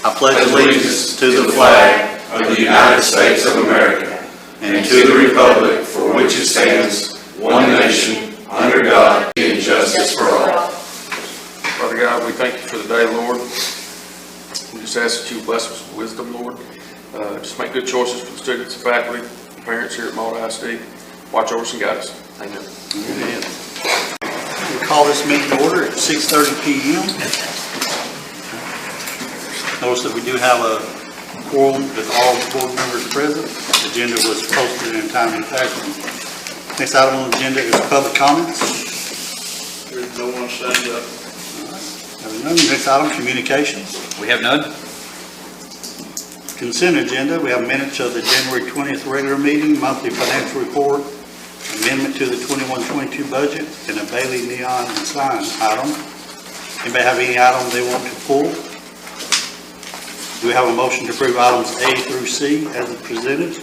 I pledge allegiance to the flag of the United States of America and to the republic for which it stands, one nation, under God, and justice for all. Father God, we thank you for the day, Lord. We just ask that you bless us with wisdom, Lord. Just make good choices for the students, the faculty, the parents here at Maud ISD. Watch over us and guide us. Amen. Amen. We call this meeting to order at 6:30 p.m. Notice that we do have a quorum with all board members present. The agenda was posted in a timely fashion. Next item on the agenda is public comments. There's no one signed up. Having none. Next item, communications. We have none. Consent agenda, we have minutes of the January 20th regular meeting, monthly financial report, amendment to the 21-22 budget, and a Bailey neon and sign item. Anybody have any items they want to pull? Do we have a motion to approve items A through C as presented?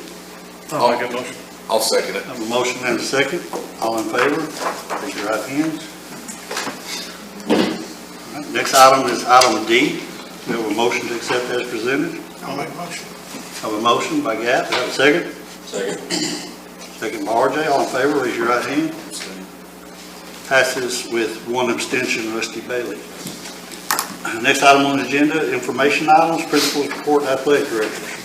I'll make a motion. I'll second it. I have a motion and a second. All in favor? Raise your right hands. All right, next item is item D. We have a motion to accept as presented. I'll make a motion. I have a motion by Gatt. Do I have a second? Second. Second by RJ. All in favor, raise your right hand. Passes with one abstention, Rusty Bailey. Next item on the agenda, information items, principal's report, athletic director's report.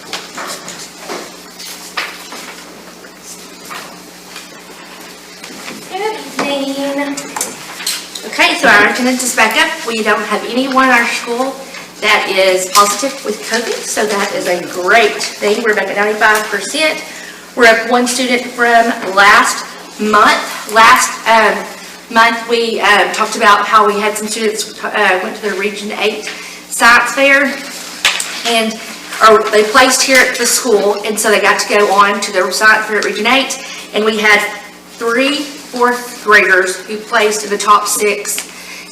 Good evening. Okay, so our attendance is back up. We don't have anyone in our school that is positive with COVID, so that is a great thing. We're back at 95%. We're up one student from last month. Last month we talked about how we had some students went to the Region 8 Science Fair, and they placed here at the school, and so they got to go on to the Science Fair at Region 8, and we had 3 fourth graders who placed in the top 6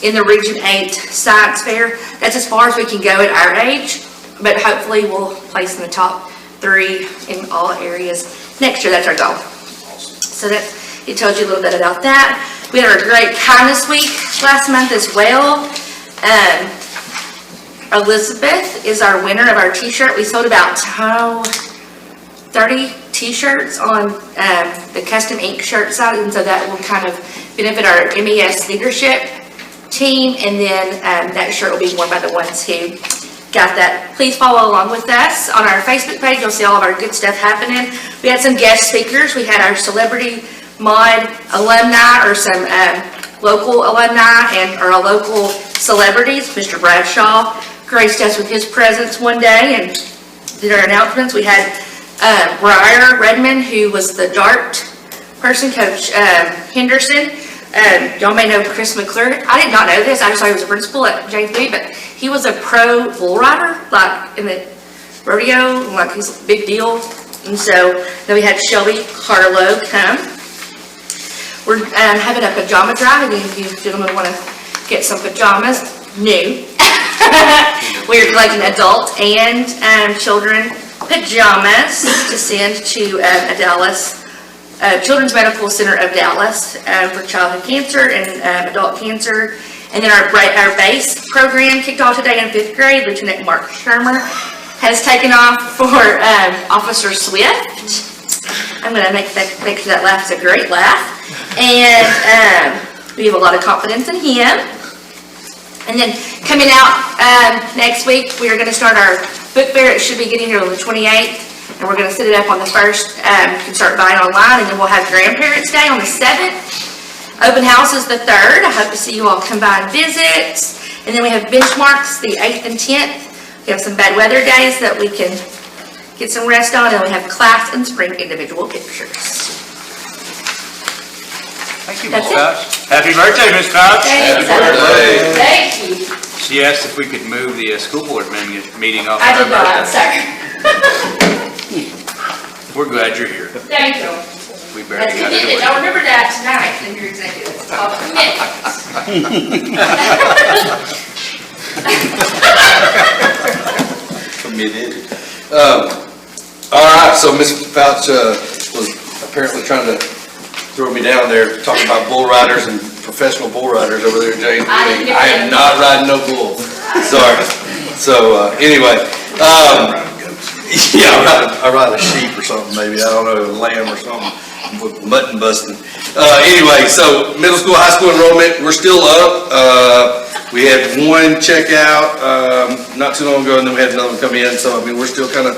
in the Region 8 Science Fair. That's as far as we can go at our age, but hopefully we'll place in the top 3 in all areas next year. That's our goal. So it tells you a little bit about that. We had our Great Kindness Week last month as well. Elizabeth is our winner of our t-shirt. We sold about 30 t-shirts on the custom ink shirt side, and so that will kind of benefit our MES leadership team, and then that shirt will be worn by the ones who got that. Please follow along with us on our Facebook page. You'll see all of our good stuff happening. We had some guest speakers. We had our Celebrity Maud alumni, or some local alumni and our local celebrities. Mr. Bradshaw graced us with his presence one day and did our announcements. We had Briar Redmond, who was the dart person, Coach Henderson. Y'all may know Chris McClure. I did not know this. I just thought he was a principal at JV, but he was a pro bull rider, like in the rodeo, like he's a big deal. And so then we had Shelby Harlow come. We're having a pajama drive. If you gentlemen want to get some pajamas, new. We're collecting adult and children pajamas to send to a Dallas Children's Medical Center of Dallas for childhood cancer and adult cancer. And then our base program kicked off today in 5th grade. Lieutenant Mark Shermer has taken off for Officer Swift. I'm going to make sure that laugh is a great laugh. And we have a lot of confidence in him. And then coming out next week, we are going to start our book fair. It should be getting here on the 28th. And we're going to set it up on the 1st. You can start buying online, and then we'll have Grandparents' Day on the 7th. Open house is the 3rd. I hope to see you all come by and visit. And then we have benchmarks the 8th and 10th. We have some bad weather days that we can get some rest on, and we have class and spring individual pictures. Thank you, That's Ms. Couch. Happy birthday, Ms. Couch. Thanks. birthday. Thank you. She asked if we could move the school board meeting off. I her did not, birthday. sorry. We're glad you're here. Thank you. We barely That's got to do commitment. it. I'll remember that tonight in your executive. It's called commitment. Committed. All right, so Ms. Fouch was apparently trying to throw me down there talking about bull riders and professional bull riders over there, James. I am not riding no bull. Sorry. So, anyway, yeah, I ride a sheep or something, maybe, I don't know, a lamb or something, with mutton busting. Anyway, so middle school, high school enrollment, we're still up. We had one checkout, not too long ago, and then we had another one come in, so, I mean, we're still kind of,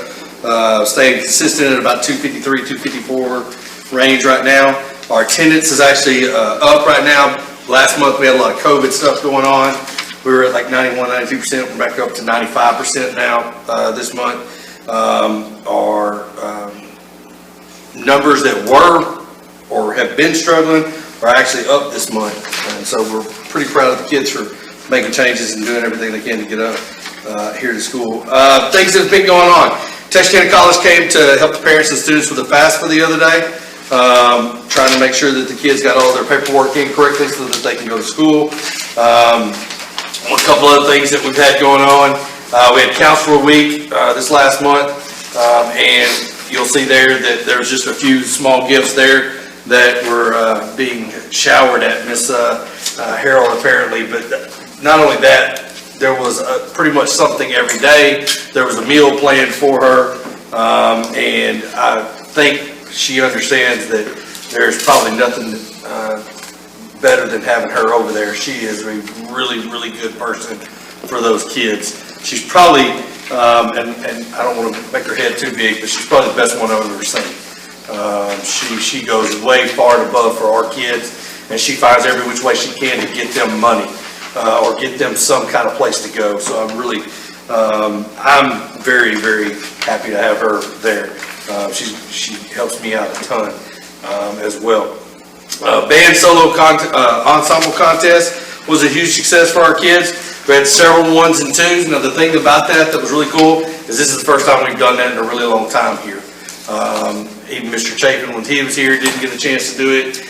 staying consistent at about 253, 254 range right now. Our attendance is actually, up right now. Last month, we had a lot of COVID stuff going on. We were at like 91, 92%, we're back up to 95% now, this month. Our numbers that were or have been struggling are actually up this month. And so we're pretty proud of the kids for making changes and doing everything they can to get up here to school. Things that have been going on. Texarkana College came to help the parents and students with the FAFSA the other day, trying to make sure that the kids got all their paperwork in correctly so that they can go to school. A couple other things that we've had going on. We had Counselor Week this last month, and you'll see there that there's just a few small gifts there that were being showered at Miss Harold apparently, but not only that, there was pretty much something every day. There was a meal planned for her, and I think she understands that there's probably nothing better than having her over there. She is a really, really good person for those kids. She's probably, and I don't want to make her head too big, but she's probably the best one I've ever seen. She goes way far and above for our kids, and she finds every which way she can to get them money or get them some kind of place to go. So I'm really, I'm very, very happy to have her there. She helps me out a ton as well. Band solo ensemble contest was a huge success for our kids. We had several 1s and 2s. Now the thing about that was really cool is this is the first time we've done that in a really long time here. Even Mr. Chapin, when he was here, didn't get a chance to do it.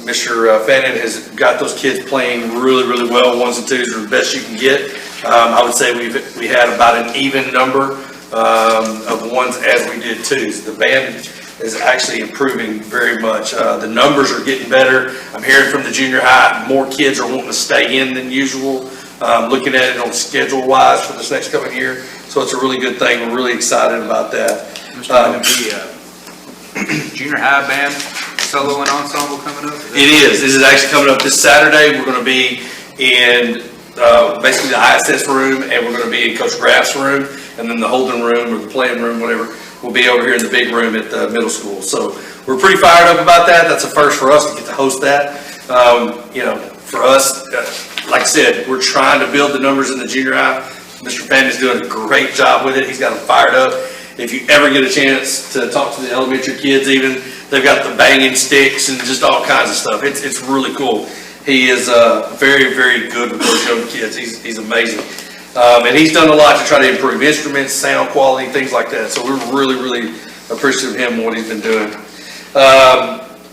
Mr. Fannin has got those kids playing really, really well. 1s and 2s are the best you can get. I would say we had about an even number of 1s as we did 2s. The band is actually improving very much. The numbers are getting better. I'm hearing from the junior high, more kids are wanting to stay in than usual. Looking at it on schedule wise for this next coming year. So it's a really good thing. We're really excited about that. The junior high band solo and ensemble coming up? It is. This is actually coming up this Saturday. We're going to be in basically the ISS room, and we're going to be in Coach Graff's room, and then the holding room or the playing room, whatever, will be over here in the big room at the middle school. So we're pretty fired up about that. That's a first for us to get to host that. You know, for us, like I said, we're trying to build the numbers in the junior high. Mr. Fannin is doing a great job with it. He's got them fired up. If you ever get a chance to talk to the elementary kids even, they've got the banging sticks and just all kinds of stuff. It's really cool. He is very, very good with those young kids. He's amazing. And he's done a lot to try to improve instruments, sound quality, things like that. So we're really, really appreciative of him and what he's been doing.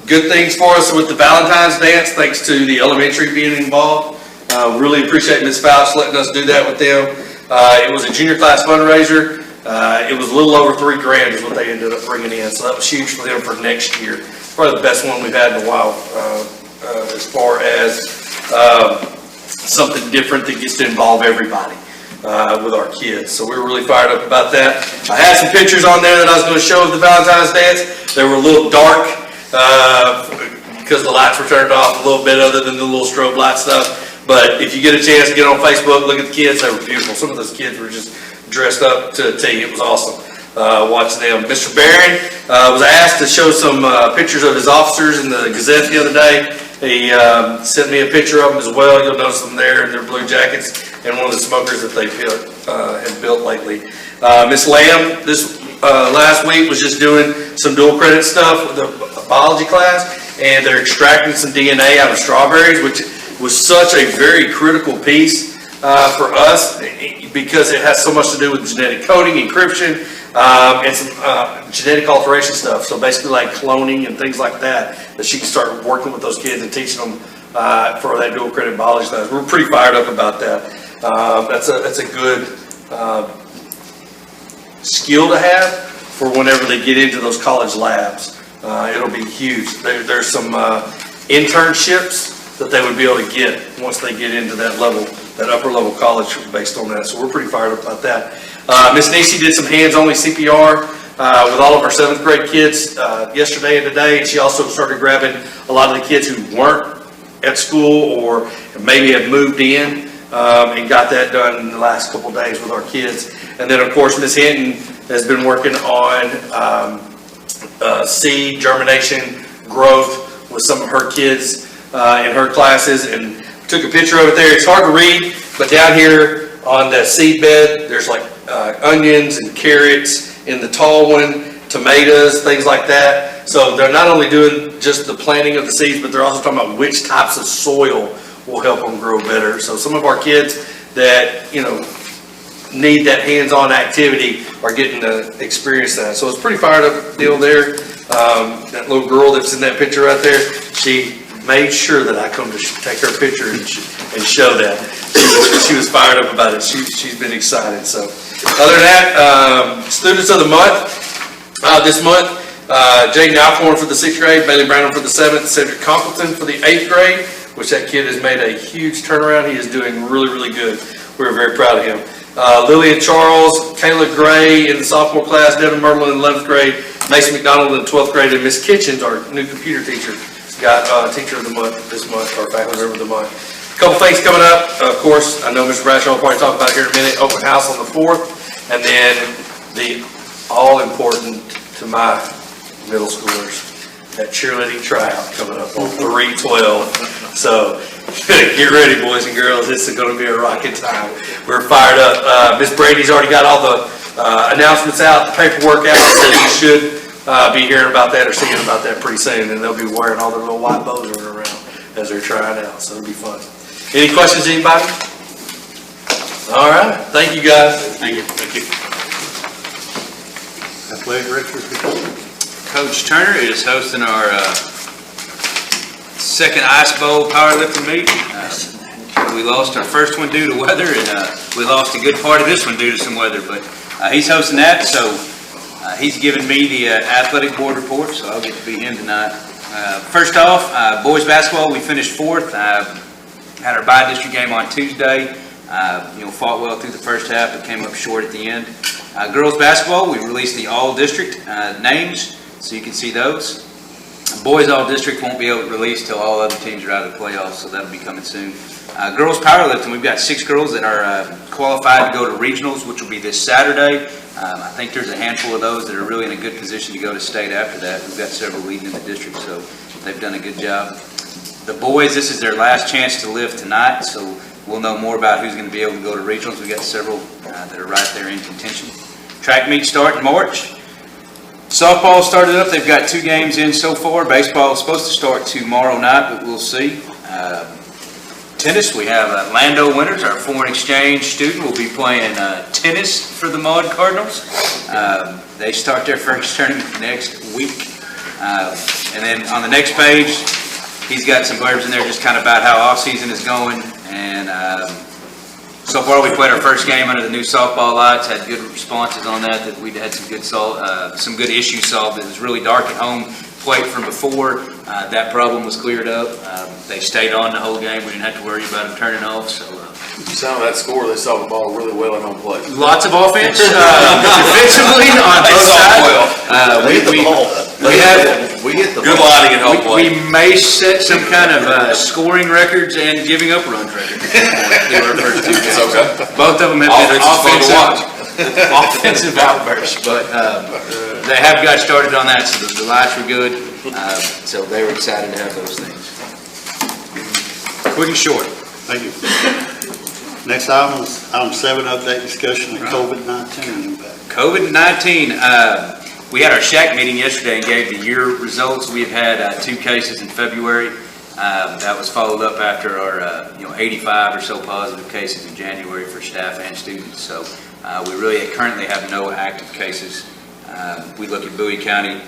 Good things for us with the Valentine's dance, thanks to the elementary being involved. Really appreciate Ms. Fouch letting us do that with them. It was a junior class fundraiser. It was a little over $3,000 is what they ended up bringing in. So that was huge for them for next year. Probably the best one we've had in a while as far as something different that gets to involve everybody with our kids. So we were really fired up about that. I had some pictures on there that I was going to show of the Valentine's dance. They were a little dark because the lights were turned off a little bit other than the little strobe light stuff. But if you get a chance to get on Facebook, look at the kids, they were beautiful. Some of those kids were just dressed up to a T. It was awesome watching them. Mr. Barron was asked to show some pictures of his officers in the Gazette the other day. He sent me a picture of them as well. You'll notice them there in their blue jackets and one of the smokers that they have built lately. Miss Lamb this last week was just doing some dual credit stuff with the biology class, and they're extracting some DNA out of strawberries, which was such a very critical piece for us because it has so much to do with genetic coding, encryption, and some genetic alteration stuff. So basically like cloning and things like that she can start working with those kids and teaching them for that dual credit biology class. We're pretty fired up about that. That's a good skill to have for whenever they get into those college labs. It'll be huge. There's some internships that they would be able to get once they get into that level that upper level college based on that. So we're pretty fired up about that. Miss Nisi did some hands-only CPR with all of our 7th grade kids yesterday and today. And she also started grabbing a lot of the kids who weren't at school or maybe have moved in and got that done in the last couple of days with our kids. And then, of course, Miss Hinton has been working on seed germination growth with some of her kids in her classes, and took a picture of it there. It's hard to read, but down here on the seed bed, there's like onions and carrots in the tall one, tomatoes, things like that. So they're not only doing just the planting of the seeds, but they're also talking about which types of soil will help them grow better. So some of our kids that, need that hands-on activity are getting to experience that. So it's a pretty fired up deal there. That little girl that's in that picture right there, she made sure that I come to take her picture and show that. She was fired up about it. She's been excited. So other than that, students of the month, this month, Jaden Alcorn for the 6th grade, Bailey Brown for the 7th, Cedric Completon for the 8th grade, which that kid has made a huge turnaround. He is doing really, really good. We're very proud of him. Lillian Charles, Kayla Gray in the sophomore class, Devin Myrtle in the 11th grade, Mason McDonald in the 12th grade, and Miss Kitchens, our new computer teacher, got Teacher of the Month this month, or Faculty Member of the Month. A couple things coming up. Of course, I know Mr. Bradshaw will probably talk about it here in a minute. Open house on the 4th, and then the all-important to my middle schoolers, that cheerleading tryout coming up on 3/12. So get ready, boys and girls. This is going to be a rocking time. We're fired up. Miss Brady's already got all the announcements out, the paperwork out, so you should be hearing about that or seeing about that pretty soon. And they'll be wearing all their little white bows around as they're trying out. So it'll be fun. Any questions, anybody? All right. Thank you, guys. Thank you. Thank you. Athletic Director's report. Coach Turner is hosting our second Ice Bowl powerlifting meet. We lost our first one due to weather, and we lost a good part of this one due to some weather, but he's hosting that, so he's giving me the athletic board report, so I'll get to be him tonight. First off, boys basketball, we finished 4th. Had our bi-district game on Tuesday. Fought well through the first half, but came up short at the end. Girls basketball, we released the all-district names, so you can see those. Boys all-district won't be able to release till all other teams are out of the playoffs, so that'll be coming soon. Girls powerlifting, we've got 6 girls that are qualified to go to regionals, which will be this Saturday. I think there's a handful of those that are really in a good position to go to state after that. We've got several leading in the district, so they've done a good job. The boys, this is their last chance to live tonight, so we'll know more about who's going to be able to go to regionals. We've got several that are right there in contention. Track meet start in March. Softball started up. They've got 2 games in so far. Baseball is supposed to start tomorrow night, but we'll see. Tennis, we have Lando Winters, our foreign exchange student, will be playing tennis for the Maud Cardinals. They start their first tournament next week. And then on the next page, he's got some blurbs in there just kind of about how off-season is going. And so far, we played our first game under the new softball lights, had good responses on that we'd had some good issues solved. It was really dark at home plate from before. That problem was cleared up. They stayed on the whole game. We didn't have to worry about them turning off. So Some of that score, they saw the ball really well in home plate. lots of offense defensively on both sides. We hit the Good lighting at home We plate. may set some kind of scoring records and giving up runs record. Through our first 2 games. okay. Both of them have been Offense is fun to offensive outbursts, but they have got started on that, so the lights were good, so they were excited to have those things. Quick and short. Thank you. Next item is item 7, update discussion of COVID-19 impact. COVID-19, we had our SHAC meeting yesterday and gave the year results. We've had 2 cases in February. That was followed up after our 85 or so positive cases in January for staff and students. So we really currently have no active cases. We look at Bowie County,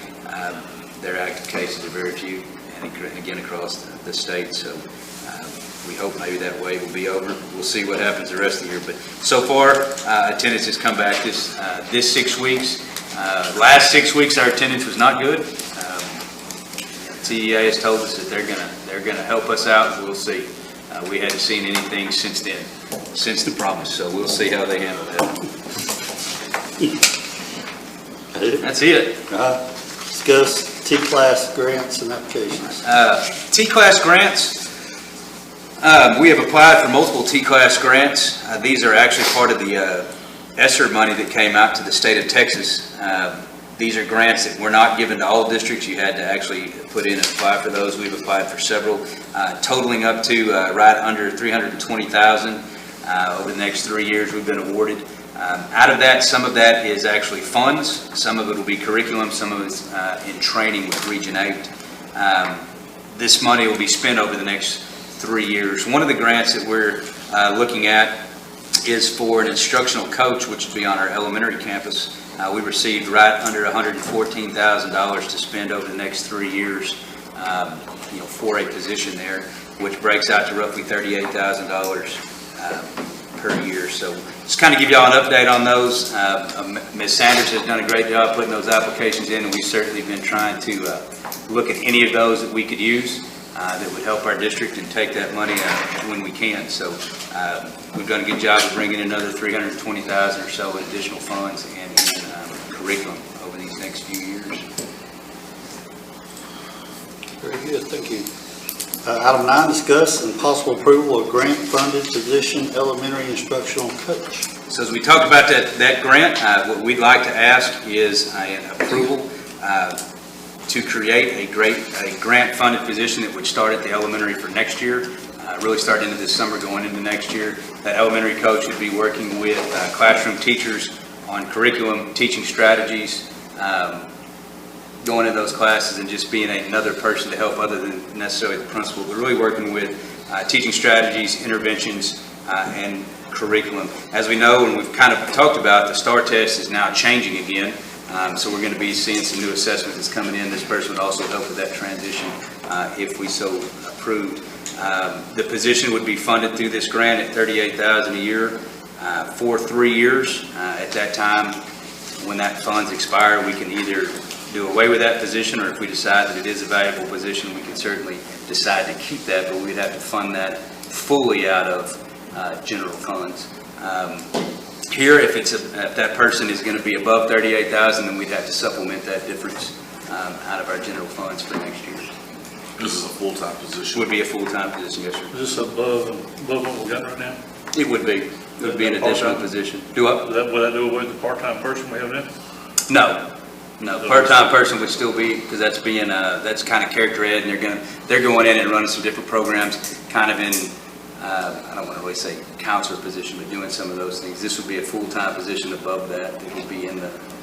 their active cases are very few, and again across the state. So we hope maybe that wave will be over. We'll see what happens the rest of the year. But so far, attendance has come back this 6 weeks. Last 6 weeks, our attendance was not good. CEA has told us that they're gonna help us out. We'll see. We hadn't seen anything since then. since the promise, so we'll see how they handle that. That's it. Discuss T-class grants and applications. T-class grants, we have applied for multiple T-class grants. These are actually part of the ESSER money that came out to the state of Texas. These are grants that were not given to all districts. You had to actually put in and apply for those. We've applied for several, totaling up to right under $320,000 over the next 3 years we've been awarded. Out of that, some of that is actually funds, some of it will be curriculum, some of it's in training with Region 8. This money will be spent over the next 3 years. One of the grants that we're looking at is for an instructional coach, which would be on our elementary campus. We received right under $114,000 to spend over the next 3 years, for a position there, which breaks out to roughly $38,000 per year. So just kind of give y'all an update on those. Ms. Sanders has done a great job putting those applications in, and we've certainly been trying to look at any of those that we could use that would help our district and take that money when we can. So we've done a good job of bringing in another $320,000 or so in additional funds and curriculum over these next few years. Very good, thank you. Item 9, discuss and possible approval of grant-funded position elementary instructional coach. So as we talked about that grant, what we'd like to ask is an approval to create a grant-funded position that would start at the elementary for next year, really start into this summer, going into next year. That elementary coach would be working with classroom teachers on curriculum, teaching strategies, going into those classes and just being another person to help other than necessarily the principal, but really working with teaching strategies, interventions, and curriculum. As we know, and we've kind of talked about, the STAR test is now changing again. So we're going to be seeing some new assessment that's coming in. This person would also help with that transition if we so approved. The position would be funded through this grant at $38,000 a year for 3 years. At that time, when that funds expire, we can either do away with that position, or if we decide that it is a valuable position, we can certainly decide to keep that, but we'd have to fund that fully out of general funds. Here, if that person is going to be above $38,000, then we'd have to supplement that difference out of our general funds for next year. This is a full-time position. Would be a full-time position, yes, sir. Is this above what we got right now? It would be. It would be an additional position. Would that do away with the part-time person we have now? No, part-time person would still be, because that's kind of character ed, and they're going in and running some different programs, kind of in, I don't want to really say counselor position, but doing some of those things. This would be a full-time position above that. It would be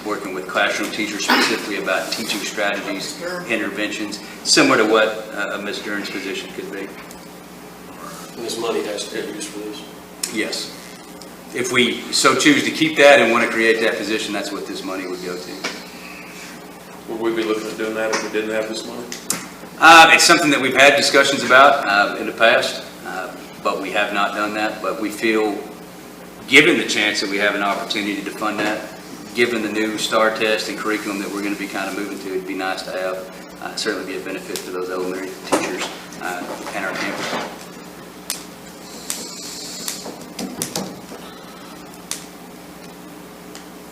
working with classroom teachers specifically about teaching strategies, interventions, similar to what Ms. Dern's position could be. And this money has to be used for this? Yes. If we so choose to keep that and want to create that position, that's what this money would go to. Would we be looking at doing that if we didn't have this money? It's something that we've had discussions about in the past, but we have not done that. But we feel, given the chance that we have an opportunity to fund that, given the new STAR test and curriculum that we're going to be kind of moving to, it'd be nice to have. Certainly be a benefit to those elementary teachers and our campus.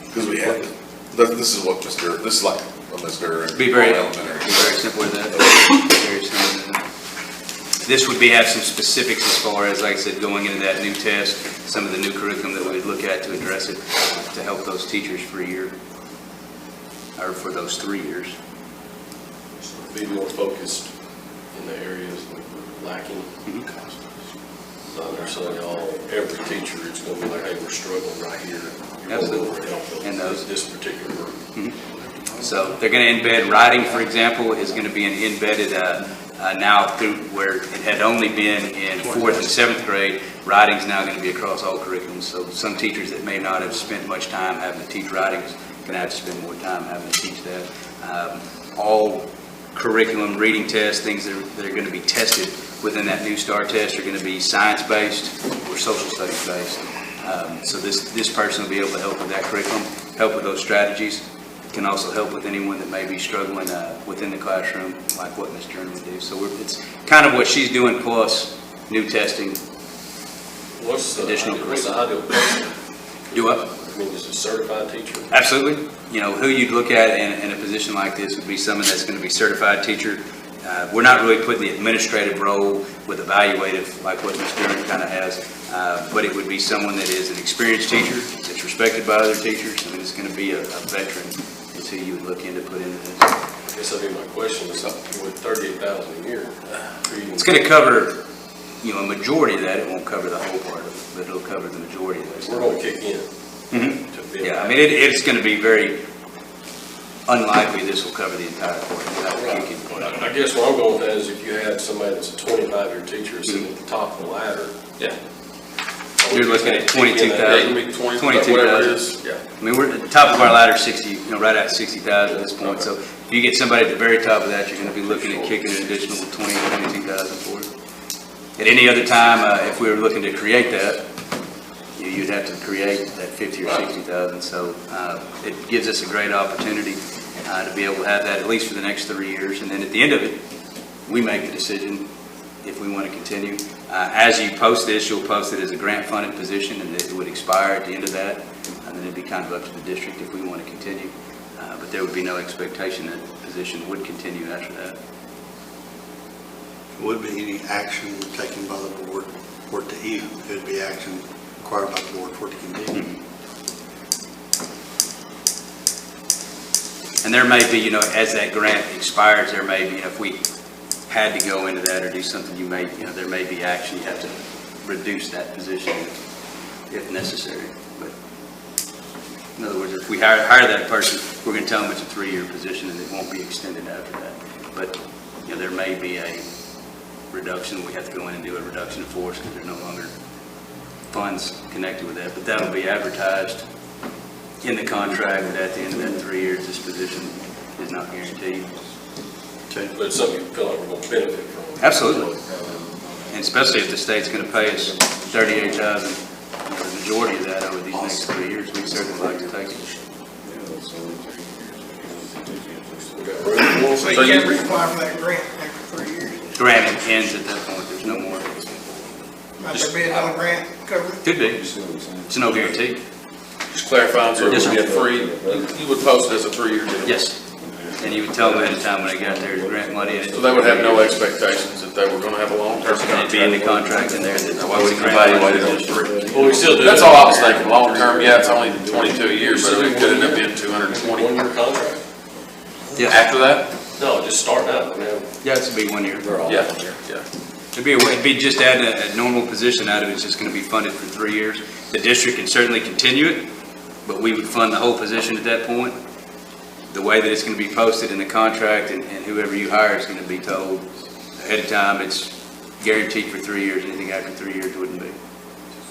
Because we have, this is like a Mr. Be very elementary. simple with that. Very similar to that. This would have some specifics as far as, like I said, going into that new test, some of the new curriculum that we would look at to address it, to help those teachers for a year, or for those 3 years. So be more focused in the areas that we're lacking. Not necessarily every teacher is going to be like, hey, we're struggling right here. Absolutely. And this particular group. So they're going to embed writing, for example, is going to be embedded now through where it had only been in 4th and 7th grade. Writing is now going to be across all curriculums. So some teachers that may not have spent much time having to teach writing are going to have to spend more time having to teach that. All curriculum, reading tests, things that are going to be tested within that new STAR test are going to be science-based or social studies-based. So this person will be able to help with that curriculum, help with those strategies, can also help with anyone that may be struggling within the classroom, like what Ms. Dern would do. So it's kind of what she's doing plus new testing What's the Additional ideal person? Do what? I mean, is it a certified teacher? Absolutely. You know, who you'd look at in a position like this would be someone that's going to be certified teacher. We're not really putting the administrative role with evaluative like what Ms. Durant kind of has, but it would be someone that is an experienced teacher, that's respected by other teachers, and it's going to be a veteran is who you would look into put into this. I guess that'd be my question, is with 38,000 a year. It's going to cover, you know, a majority of that. It won't cover the whole part of it, but it'll cover the majority of We're it. gonna kick in. Mhm. to be- Yeah, I mean, it's going to be very unlikely this will cover the entire course. Right. I guess where I'm going with that is if you had somebody that's a 25-year teacher sitting at the top of the ladder. Yeah. You're looking at Yeah, it 22,000. can be 20, 22,000. whatever it is, yeah. I mean, we're at the top of our ladder, 60, you know, right at 60,000 at this point. So if you get somebody at the very top of that, you're going to be looking at kicking an additional 20, 22,000 for it. At any other time, if we were looking to create that, you'd have to create that 50 or 60,000. So it gives us a great opportunity to be able to have that at least for the next 3 years. And then at the end of it, we make the decision if we want to continue. As you post this, you'll post it as a grant-funded position, and it would expire at the end of that, and then it'd be kind of up to the district if we want to continue. But there would be no expectation that the position would continue after that. Would be any action taken by the board for it to end? It would be action required by the board for it to continue. And there may be, you know, as that grant expires, there may be, you know, if we had to go into that or do something, you may, you know, there may be action, you have to reduce that position if necessary. But in other words, if we hire that person, we're going to tell them it's a 3-year position and it won't be extended after that. But, you know, there may be a reduction, we have to go in and do a reduction in force because there's no longer funds connected with that. But that'll be advertised in the contract that at the end of that 3 years, this position is not guaranteed. But it's something you feel like we're gonna benefit from. Absolutely. And especially if the state's going to pay us $38,000, the majority of that over these next 3 years, we'd certainly like to take it. We got room. So you can't reapply for that grant after 3 years? Grant ends at that point, there's no more. Might there be another grant covered? Could be. It's no guarantee. Just clarifying, so it Yes, would be a sir. you would post it as a 3-year deal? Yes. And you would tell them ahead of time when they got there, there's grant money in it. So they would have no expectations that they were gonna have a long-term contract? It'd be in the contract in there that Why would it's you grant money. evaluate it on 3? Well, we still do. That's all I was thinking, long-term, yeah, it's only 22 years, but it could end up being 220. 1-year contract? Yes. After that? No, just starting out, I mean. Yeah, it's be 1 year. Yeah, yeah. It'd be just adding a normal position out of it, it's just going to be funded for 3 years. The district can certainly continue it, but we would fund the whole position at that point. The way that it's going to be posted in the contract and whoever you hire is going to be told ahead of time, it's guaranteed for 3 years, anything after 3 years wouldn't be.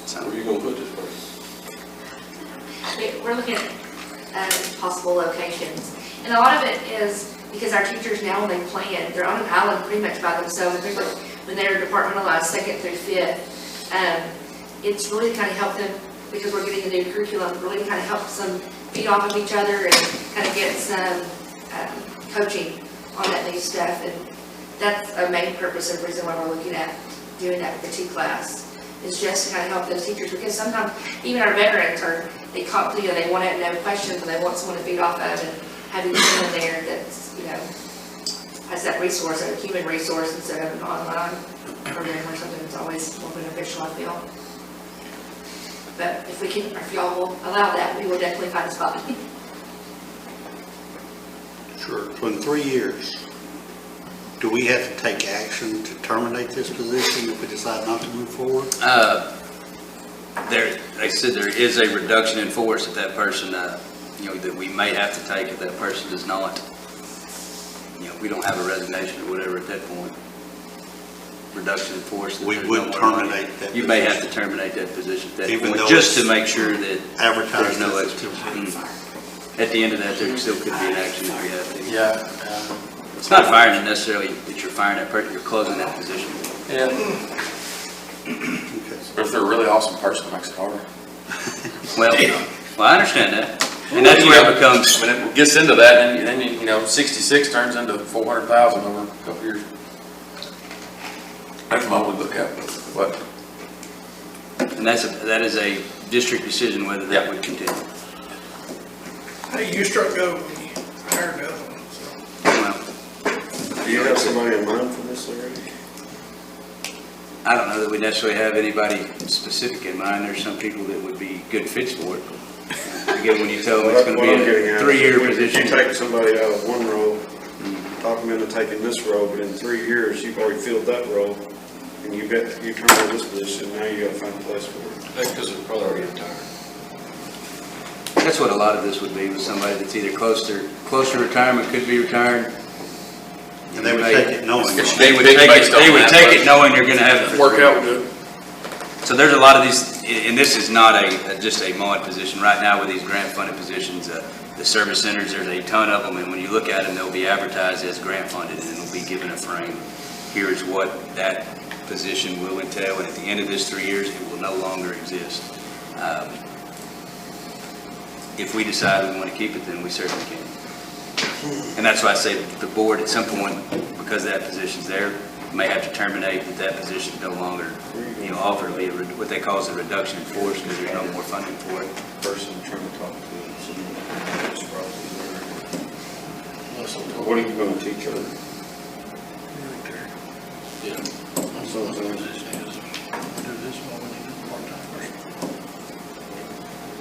So, Where are you gonna put this person? We're looking at possible locations. And a lot of it is because our teachers now, when they plan, they're on an island pretty much by themselves. I think like when they're departmentalized 2nd through 5th, it's really kind of helped them, because we're getting a new curriculum, really kind of helps them feed off of each other and kind of get some coaching on that new stuff. And that's a main purpose of reason why we're looking at doing that with the 2 class. Is just to kind of help those teachers, because sometimes even our veterans they want to know questions and they want someone to feed off of, and having someone there that's, you know, has that resource, a human resource instead of an online program or something, that's always more beneficial, I feel. But if y'all will allow that, we will definitely find a spot. Sure. So in 3 years, do we have to take action to terminate this position if we decide not to move forward? they said there is a reduction in force if that person, you know, that we may have to take if that person does not, you know, we don't have a resignation or whatever at that point. Reduction in force. that We there's would no more money. terminate that You may have to position. terminate that position at that Even point, though just it's to make sure that Advertised there's no as a extra. temporary. At the end of that, there still could be an action if we have to. Yeah. It's not firing necessarily that you're firing that person, you're closing that position. Yeah. Okay. But if they're a really awesome person, it makes it harder. Well, I understand that. And that's where it becomes, When it gets into that, then you know, 66 turns into 400,000 over a couple of years. That's my only look at, but And that is a district decision whether that would continue. How you struck gold when you hired the other one, so. Well, Do you have somebody in mind for this already? I don't know that we necessarily have anybody specific in mind. There's some people that would be good fits for it. Again, when you tell them it's going to be a 3-year position. If you take somebody out of one role, talk them into taking this role, but in 3 years, you've already filled that role, and you turn to this position, now you gotta find a place for it. That's because it's probably already retired. That's what a lot of this would be, with somebody that's either close to retirement, could be retired. And they would take it knowing. They would take it knowing you're going to have it for Work 3 out years. good. So there's a lot of these, and this is not just a mod position. Right now with these grant-funded positions, the service centers, there's a ton of them, and when you look at them, they'll be advertised as grant-funded, and it'll be given a frame. Here's what that position will entail, and at the end of this 3 years, it will no longer exist. If we decide we want to keep it, then we certainly can. And that's why I say the board at some point, because that position's there, may have to terminate that position no longer, offer to be what they call a reduction in force because there's no more funding for it. Person trying to talk to someone. What are you gonna teach her? Yeah. That's what I'm saying. Do this one, we need a part-time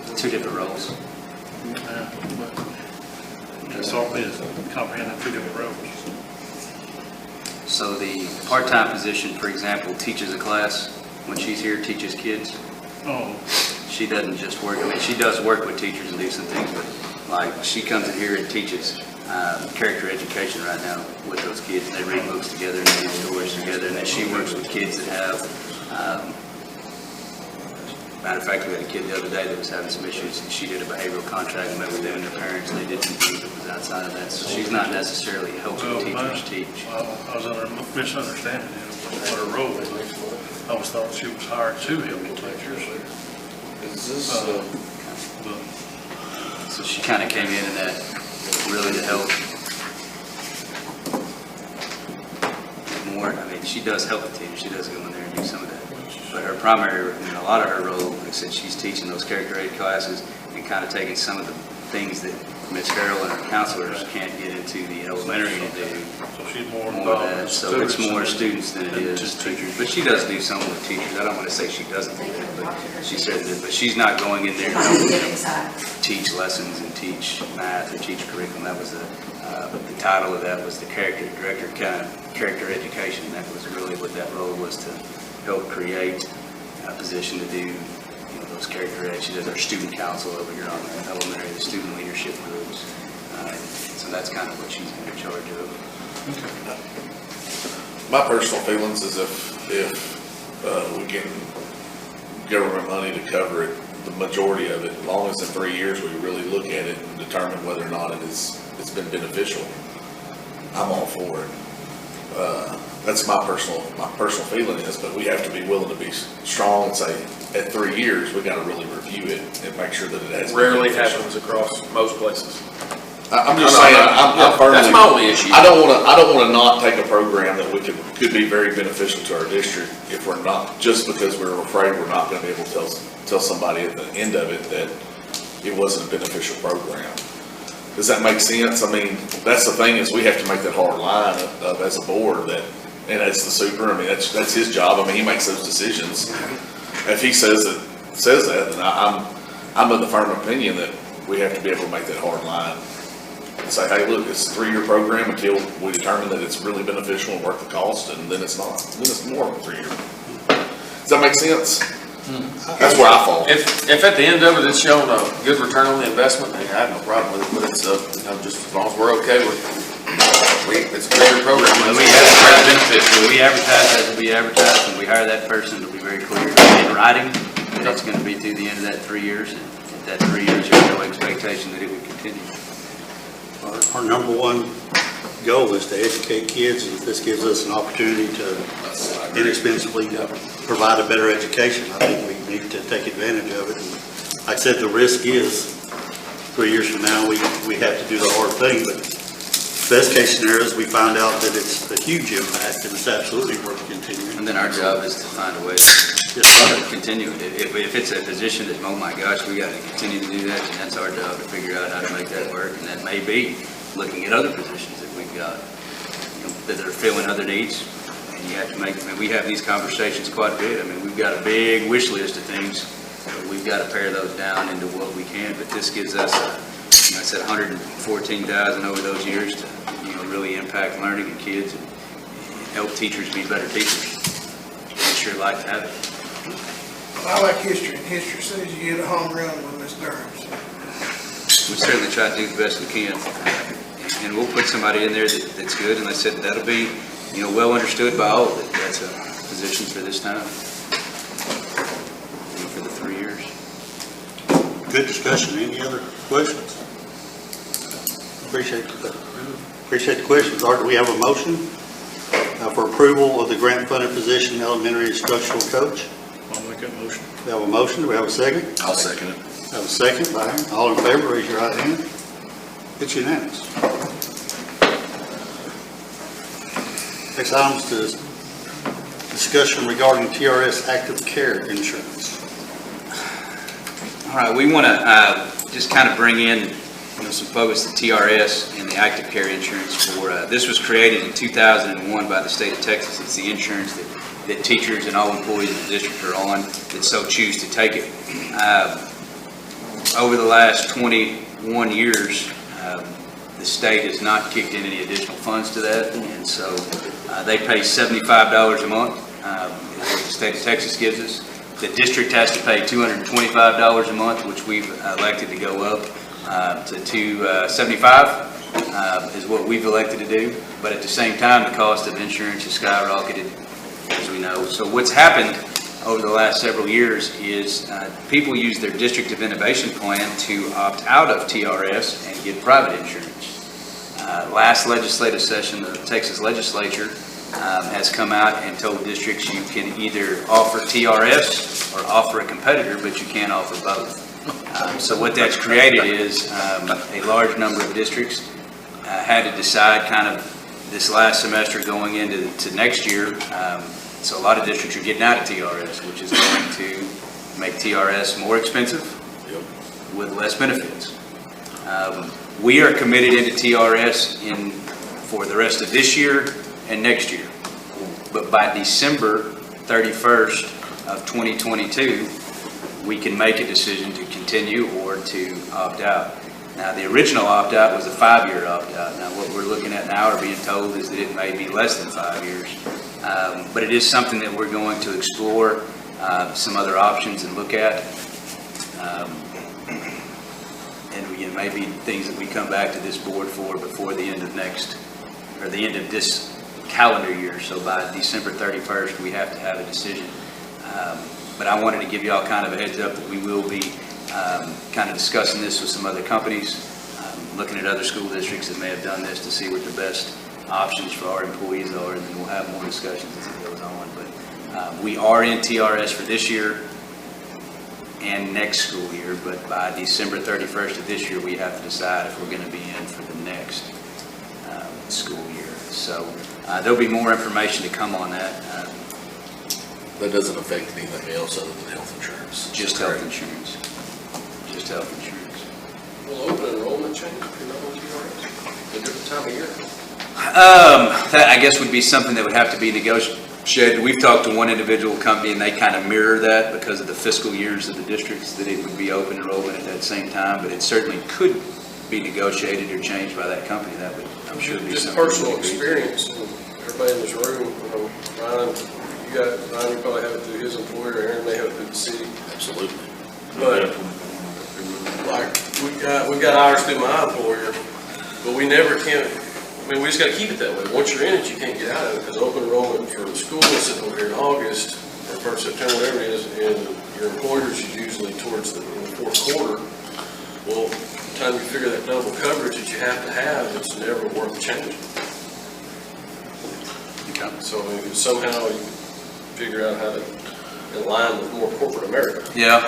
person. 2 different roles. Yeah, but that's all it is, comprehend 2 different roles. So the part-time position, for example, teaches a class. When she's here, teaches kids. Oh, She doesn't just work, she does work with teachers and do some things, but like she comes in here and teaches character education right now with those kids. They read books together and they do stories together, and then she works with kids that have, matter of fact, we had a kid the other day that was having some issues, and she did a behavioral contract, met with them and their parents, and they did some things that was outside of that. So she's not necessarily helping teachers teach. I was under misunderstanding what her role was. I always thought she was hired to help the teachers. Is this, But So she kind of came in that really to help more. I mean, she does help the team. She does go in there and do some of that. But her primary, a lot of her role, like I said, she's teaching those character aid classes and kind of taking some of the things that Ms. Carroll and her counselors can't get into the elementary to do. so she's more More of involved that. with So it's more students students than it is teachers. But she does do some with teachers. I don't want to say she doesn't do that, but she said that. But she's not going in there to teach lessons and teach math or teach curriculum. That was the title of that was the character director, kind of character education. That was really what that role was, to help create a position to do those character ed. She does our student council over here on the elementary, the student leadership groups. So that's kind of what she's in charge of. My personal feelings is if we get government money to cover it, the majority of it, as long as in 3 years we really look at it and determine whether or not it's been beneficial, I'm all for it. That's my personal feeling is, but we have to be willing to be strong and say, at 3 years, we gotta really review it and make sure that it has. Rarely happens across most places. I'm just No, no, saying, no. I'm firmly. That's my only issue. I don't wanna not take a program that we could be very beneficial to our district if we're not, just because we're afraid we're not gonna be able to tell somebody at the end of it that it wasn't a beneficial program. Does that make sense? I mean, that's the thing, is we have to make that hard line of as a board that, and as the super, I mean, that's his job. I mean, he makes those decisions. If he says that, then I'm of the firm opinion that we have to be able to make that hard line and say, hey, look, it's a 3-year program until we determine that it's really beneficial and worth the cost, and then it's not. Then it's more of a 3-year. Does that make sense? That's where I fall. If at the end of it, it's showing a good return on the investment, I have no problem with it, but it's, just as long as we're okay with it's a great program. We advertise as we advertise, and we hire that person, it'll be very clear in writing that it's gonna be through the end of that 3 years, and at that 3 years, there's no expectation that it would continue. Our number one goal is to educate kids, and if this gives us an opportunity to inexpensively provide a better education, I think we need to take advantage of it. And like I said, the risk is 3 years from now, we have to do the hard thing, but best case scenario is we find out that it's a huge impact and it's absolutely worth continuing. And then our job is to find a way to Continue it. If it's a position that, oh my gosh, we got to continue to do that, and that's our job to figure out how to make that work. And that may be looking at other positions that we've got, that are filling other needs. And you have to make, I mean, we have these conversations quite a bit. I mean, we've got a big wish list of things, but we've got to pare those down into what we can. But this gives us, I said, 114,000 over those years to, really impact learning in kids and help teachers be better teachers. We sure like to have it. I like history, and history says you get a home run with Miss Durham. We certainly try to do the best we can. And we'll put somebody in there that's good, and I said that'll be, well understood by all, that that's a position for this time. For the 3 years. Good discussion. Any other questions? Appreciate the questions. Art, do we have a motion for approval of the grant-funded position, elementary instructional coach? I'll make that motion. We have a motion. Do we have a second? I'll second it. We have a second by Aaron. All in favor, raise your right hand. It's unanimous. Next item is the discussion regarding TRS active care insurance. All right, we want to just kind of bring in some focus to TRS and the active care insurance for, this was created in 2001 by the state of Texas. It's the insurance that teachers and all employees in the district are on that so choose to take it. Over the last 21 years, the state has not kicked in any additional funds to that, and so they pay $75 a month, the state of Texas gives us. The district has to pay $225 a month, which we've elected to go up to $275 is what we've elected to do. But at the same time, the cost of insurance has skyrocketed, as we know. So what's happened over the last several years is people use their District of Innovation plan to opt out of TRS and get private insurance. Last legislative session, the Texas legislature has come out and told districts you can either offer TRS or offer a competitor, but you can't offer both. So what that's created is a large number of districts had to decide kind of this last semester going into next year. So a lot of districts are getting out of TRS, which is going to make TRS more expensive with less benefits. We are committed into TRS for the rest of this year and next year. But by December 31st of 2022, we can make a decision to continue or to opt out. Now, the original opt-out was a 5-year opt-out. Now, what we're looking at now or being told is that it may be less than 5 years. But it is something that we're going to explore some other options and look at. And maybe things that we come back to this board for before the end of the end of this calendar year. So by December 31st, we have to have a decision. But I wanted to give you all kind of a heads up that we will be kind of discussing this with some other companies, looking at other school districts that may have done this to see what the best options for our employees are, and then we'll have more discussions as it goes on. But we are in TRS for this year and next school year, but by December 31st of this year, we have to decide if we're going to be in for the next school year. So there'll be more information to come on that. That doesn't affect anything else other than health insurance? Just health insurance. Just health insurance. Will open enrollment change if you're not on TRS? A different time of year? That I guess would be something that would have to be negotiated. We've talked to one individual company and they kind of mirror that because of the fiscal years of the districts, that it would be open enrollment at that same time, but it certainly could be negotiated or changed by that company. That would, I'm sure, be Just something. personal experience, and everybody in this room, Ryan, Ryan, you probably have it through his employer, Aaron may have it through the city. Absolutely. But, like, we've got hours through my employer, but we never can, we just gotta keep it that way. Once you're in it, you can't get out of it, because open enrollment for the school is sitting over here in August, or 1st September, whatever it is, and your employers is usually towards the fourth quarter. Well, by the time you figure that double coverage that you have to have, it's never worth changing. So somehow you figure out how to align with more corporate America. Yeah,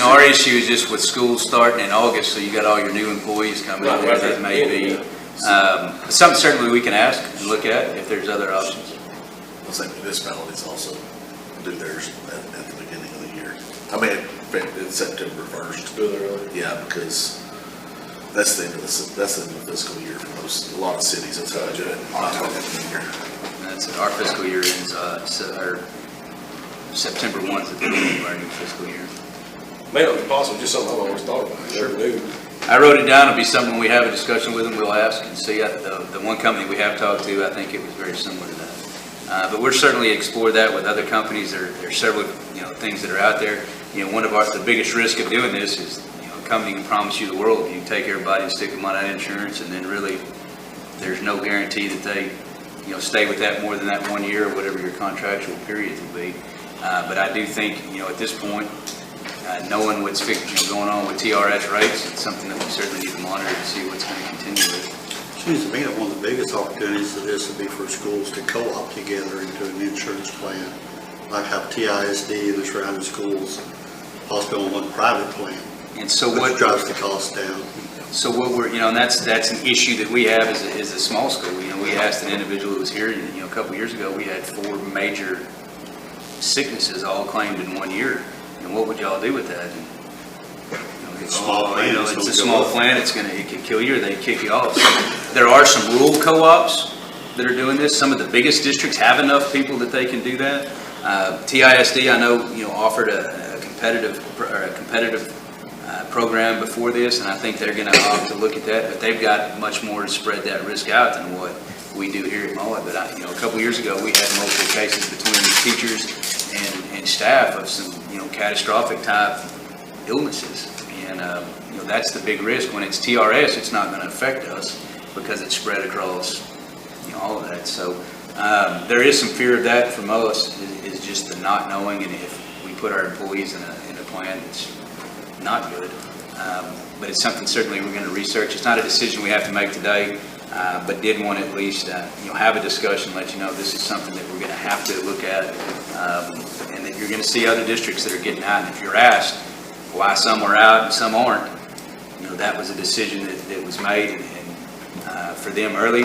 our issue is just with school starting in August, so you got all your new employees coming in there, that may be, something certainly we can ask and look at if there's other options. I think municipalities also do theirs at the beginning. I mean, it's September 1st. Go there early. Yeah, because that's the end of the fiscal year for a lot of cities. That's how I do it. That's it. Our fiscal year ends, September 1 is the beginning of our new fiscal year. May not be possible, just something I've always thought about. You never knew. I wrote it down. It'll be something when we have a discussion with them, we'll ask and see. The one company we have talked to, I think it was very similar to that. But we're certainly explore that with other companies. There's several, things that are out there. One of the biggest risk of doing this is, a company can promise you the world. You take everybody and stick them on that insurance, and then really, there's no guarantee that they, stay with that more than that 1 year or whatever your contractual period will be. But I do think, at this point, knowing what's going on with TRS rates, it's something that we certainly need to monitor to see what's going to continue with. Seems to me that one of the biggest opportunities of this would be for schools to co-op together into an insurance plan, like how TISD and the surrounding schools possibly on one private plan, And so which what drives the cost down. So what we're, and that's an issue that we have as a small school. We asked an individual who was here, a couple years ago, we had 4 major sicknesses all claimed in 1 year. And what would y'all do with that? And, Small plan, it's it's a gonna small go up. plan, it could kill you, or they kick you off. So there are some rural co-ops that are doing this. Some of the biggest districts have enough people that they can do that. TISD, I know, offered a competitive program before this, and I think they're going to opt to look at that, but they've got much more to spread that risk out than what we do here at MOA. But a couple years ago, we had multiple cases between the teachers and staff of some, catastrophic type illnesses. And, that's the big risk. When it's TRS, it's not going to affect us because it's spread across, all of that. So there is some fear of that from us, is just the not knowing, and if we put our employees in a plan that's not good. But it's something certainly we're going to research. It's not a decision we have to make today, but did want to at least, have a discussion, let you know this is something that we're going to have to look at, and that you're going to see other districts that are getting out. And if you're asked why some are out and some aren't, that was a decision that was made, and for them early,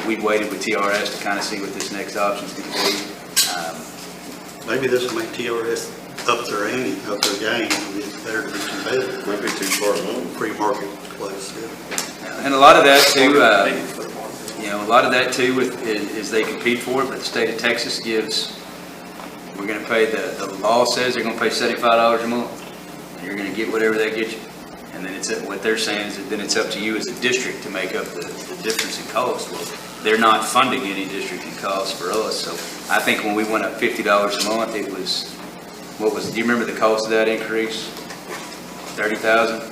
we waited with TRS to kind of see what this next option is going to be. Maybe this will make TRS up their ante, up their game, and it's better to be competitive. Might be too far along. Free marketplace, yeah. And a lot of that too, a lot of that too is they compete for it, but the state of Texas gives, we're going to pay, the law says they're going to pay $75 a month, and you're going to get whatever they get you. And then what they're saying is that then it's up to you as a district to make up the difference in cost. Well, they're not funding any district in cost for us. So I think when we went up $50 a month, it was, do you remember the cost of that increase? $30,000?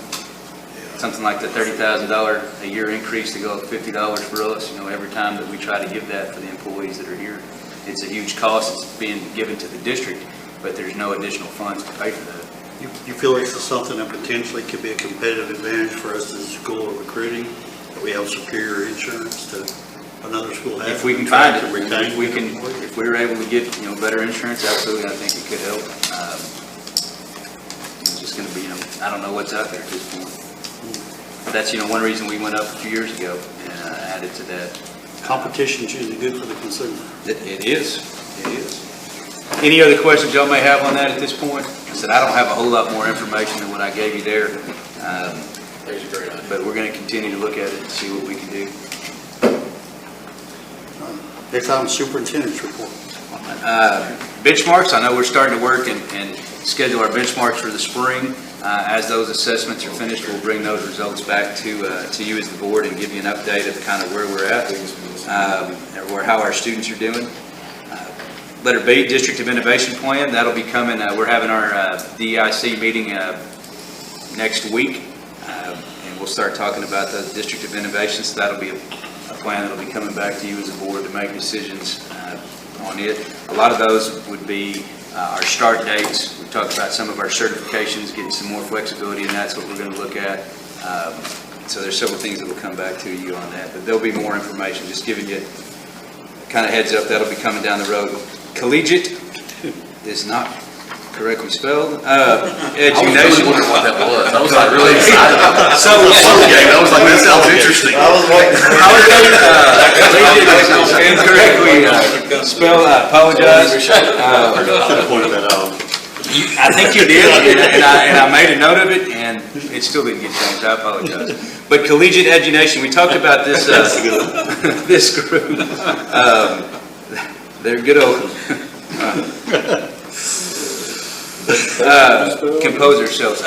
Something like the $30,000 a year increase to go up $50 for us, every time that we try to give that for the employees that are here. It's a huge cost. It's being given to the district, but there's no additional funds to pay for that. You feel this is something that potentially could be a competitive advantage for us as a school of recruiting, that we have superior insurance to another school has? If we can find it, to retain if we were able to get, better insurance, absolutely, I think it could help. It's just going to be, I don't know what's out there at this point. But that's, one reason we went up a few years ago and added to that. Competition is usually good for the consumer. It is. Any other questions y'all may have on that at this point? I said, I don't have a whole lot more information than what I gave you there. There's a great idea. But we're going to continue to look at it and see what we can do. Next item, superintendent's report. Benchmarks, I know we're starting to work and schedule our benchmarks for the spring. As those assessments are finished, we'll bring those results back to you as the board and give you an update of kind of where we're at, or how our students are doing. Letter B, District of Innovation Plan, that'll be coming, we're having our DEIC meeting next week, and we'll start talking about the District of Innovation, so that'll be a plan that'll be coming back to you as a board to make decisions on it. A lot of those would be our start dates. We talked about some of our certifications, getting some more flexibility, and that's what we're going to look at. So there's several things that will come back to you on that, but there'll be more information, just giving you kind of heads up, that'll be coming down the road. Collegiate is not correctly spelled. Edunation. I was wondering what that was. I was like really excited about that. I was like, that sounds interesting. Collegiate is incorrectly spelled. I apologize. Should have pointed that out. I think you did, and I made a note of it, and it still didn't get changed, I apologize. But Collegiate Education, we talked about this, this group. They're good old, compose ourselves.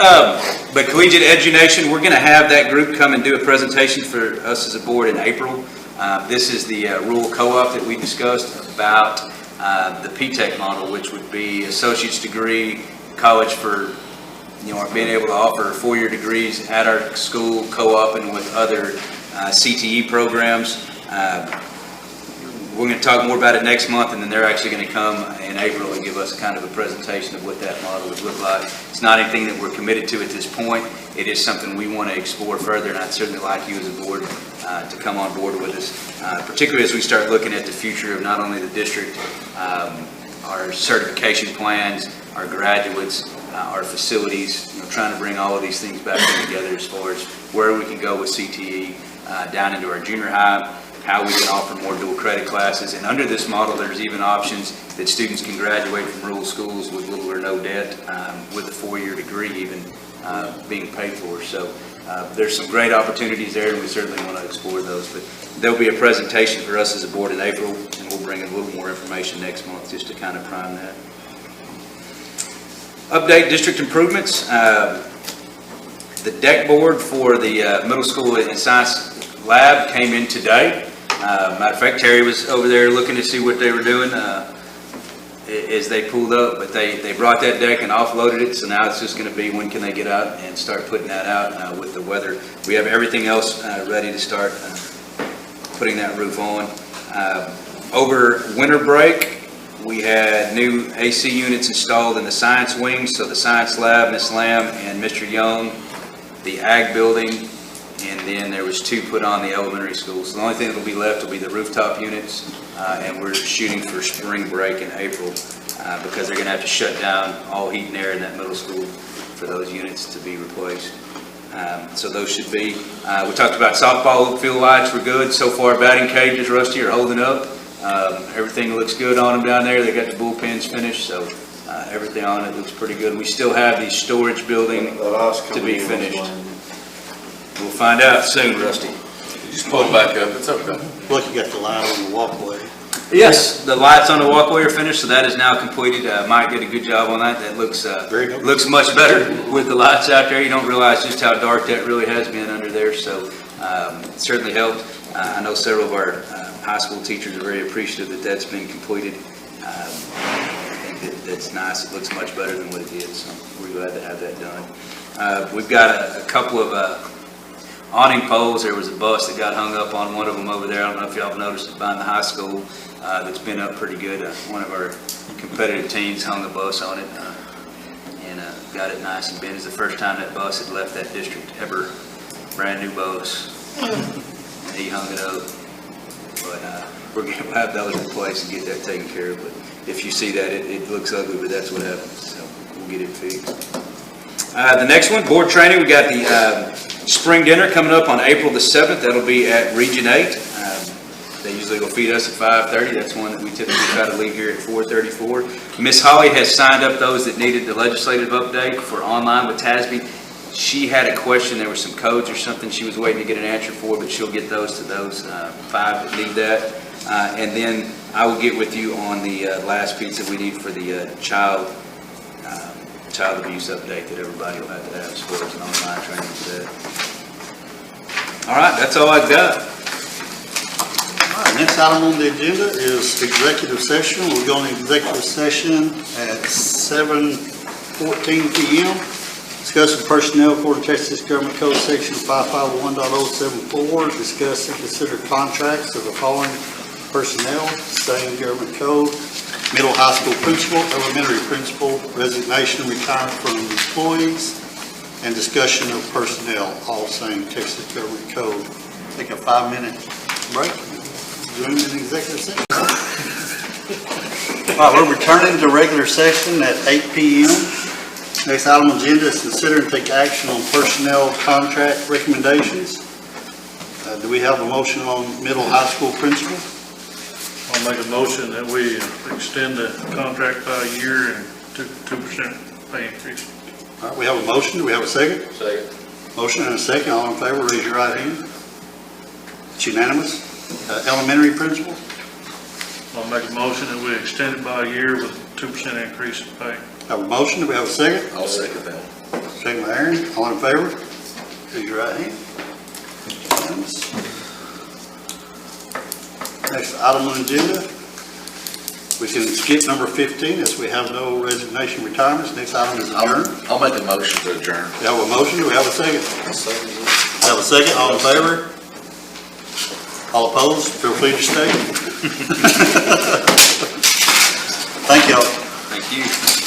But Collegiate Education, we're gonna have that group come and do a presentation for us as a board in April. This is the rural co-op that we discussed about the P-TECH model, which would be associate's degree, college for, being able to offer 4-year degrees at our school, co-oping with other CTE programs. We're going to talk more about it next month, and then they're actually going to come in April and give us kind of a presentation of what that model would look like. It's not anything that we're committed to at this point. It is something we want to explore further, and I'd certainly like you as a board to come on board with us, particularly as we start looking at the future of not only the district, our certification plans, our graduates, our facilities, trying to bring all of these things back together as far as where we can go with CTE down into our junior high, how we can offer more dual credit classes. And under this model, there's even options that students can graduate from rural schools with little or no debt, with a 4-year degree even being paid for. So there's some great opportunities there, and we certainly want to explore those. But there'll be a presentation for us as a board in April, and we'll bring in a little more information next month just to kind of prime that. Update district improvements. The deck board for the middle school and science lab came in today. Matter of fact, Terry was over there looking to see what they were doing as they pulled up, but they brought that deck and offloaded it, so now it's just going to be when can they get out and start putting that out with the weather. We have everything else ready to start putting that roof on. Over winter break, we had new AC units installed in the science wing, so the science lab, Ms. Lamb and Mr. Young, the ag building, and then there was 2 put on the elementary school. So the only thing that will be left will be the rooftop units, and we're shooting for spring break in April because they're going to have to shut down all heat and air in that middle school for those units to be replaced. So those should be. We talked about softball field lights were good. So far, batting cages, Rusty, are holding up. Everything looks good on them down there. They got the bullpens finished, so everything on it looks pretty good. We still have the storage building to be finished. We'll find out soon, Rusty. Just pull it back up, it's okay. Look, you got the light on the walkway. Yes, the lights on the walkway are finished, so that is now completed. Mike did a good job on that. That looks looks much better with the lights out there. You don't realize just how dark that really has been under there, so it certainly helped. I know several of our high school teachers are very appreciative that that's been completed. I think that's nice. It looks much better than what it did, so we're glad to have that done. We've got a couple of awning poles. There was a bus that got hung up on one of them over there. I don't know if y'all have noticed it behind the high school. That's been up pretty good. One of our competitive teams hung a bus on it and got it nice and bent. It's the first time that bus had left that district ever. Brand new bus. And he hung it up. But we're going to have those replaced and get that taken care of. But if you see that, it looks ugly, but that's what happens. So we'll get it fixed. The next one, board training. We got the spring dinner coming up on April the 7th. That'll be at Region 8. They usually will feed us at 5:30. That's one that we typically try to leave here at 4:34. Miss Holly has signed up those that needed the legislative update for online with TASB. She had a question. There were some codes or something she was waiting to get an answer for, but she'll get those to those 5 that need that. And then I will get with you on the last piece that we need for the child abuse update that everybody will have to have as far as an online training for that. All right, that's all I've got. All right, next item on the agenda is executive session. We're going to executive session at 7:14 p.m. Discussing personnel for the Texas Government Code Section 551.074. Discuss and consider contracts of the following personnel, same government code. Middle high school principal, elementary principal, resignation, retirement from employees, and discussion of personnel, all same Texas Government Code. Take a 5-minute break. Join in executive session. All right, we're returning to regular session at 8 p.m. Next item on the agenda is consider and take action on personnel contract recommendations. Do we have a motion on middle high school principal? I'll make a motion that we extend the contract by a year and 2% pay increase. All right, we have a motion, do we have a second? Second. Motion and a second, all in favor, raise your right hand. It's unanimous. Elementary principal, I'll make a motion that we extend it by a year with 2% increase in pay. have a motion, do we have a second? I'll second that. Second by Aaron, all in favor, raise your right hand. Unanimous. Next item on the agenda, we can skip number 15 as we have no resignation retirements. Next item is adjourn. I'll make a motion to adjourn. We have a motion, do we have a second? Have a second, all in favor? All opposed, feel free to stay. Thank y'all. Thank you.